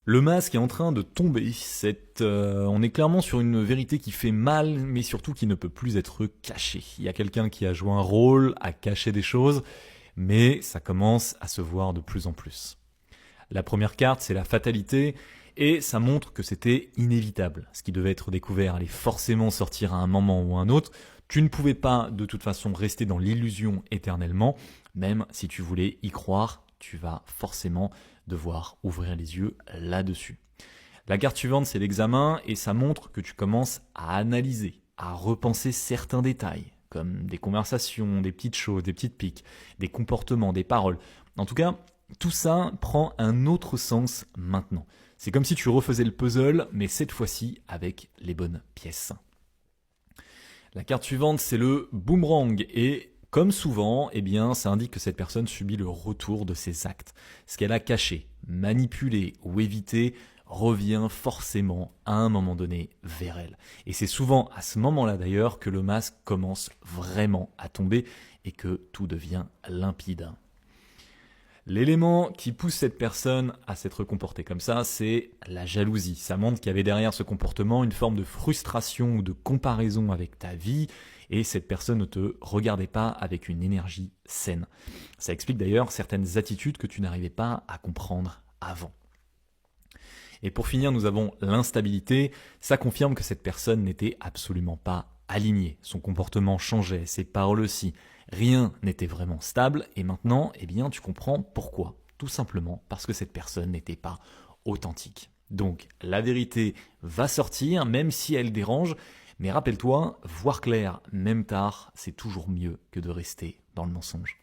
Le masque est en train de tomber. On est clairement sur une vérité qui fait mal, mais surtout qui ne peut plus être cachée. Il y a quelqu'un qui a joué un rôle, à cacher des choses, mais ça commence à se voir de plus en plus. La première carte, c'est la fatalité, et ça montre que c'était inévitable. Ce qui devait être découvert allait forcément sortir à un moment ou à un autre. Tu ne pouvais pas de toute façon rester dans l'illusion éternellement, même si tu voulais y croire, tu vas forcément devoir ouvrir les yeux là-dessus. La carte suivante, c'est l'examen, et ça montre que tu commences à analyser, à repenser certains détails, comme des conversations, des petites choses, des petites piques, des comportements, des paroles. En tout cas, tout ça prend un autre sens maintenant. C'est comme si tu refaisais le puzzle, mais cette fois-ci avec les bonnes pièces. La carte suivante, c'est le boomerang, et comme souvent, eh bien, ça indique que cette personne subit le retour de ses actes. Ce qu'elle a caché, manipulé ou évité revient forcément à un moment donné vers elle. Et c'est souvent à ce moment-là d'ailleurs que le masque commence vraiment à tomber et que tout devient limpide. L'élément qui pousse cette personne à s'être comportée comme ça, c'est la jalousie. Ça montre qu'il y avait derrière ce comportement une forme de frustration ou de comparaison avec ta vie, et cette personne ne te regardait pas avec une énergie saine. Ça explique d'ailleurs certaines attitudes que tu n'arrivais pas à comprendre avant. Et pour finir, nous avons l'instabilité. Ça confirme que cette personne n'était absolument pas alignée. Son comportement changeait, ses paroles aussi. Rien n'était vraiment stable, et maintenant, eh bien, tu comprends pourquoi. Tout simplement parce que cette personne n'était pas authentique. Donc, la vérité va sortir, même si elle dérange, mais rappelle-toi, voir clair, même tard, c'est toujours mieux que de rester dans le mensonge.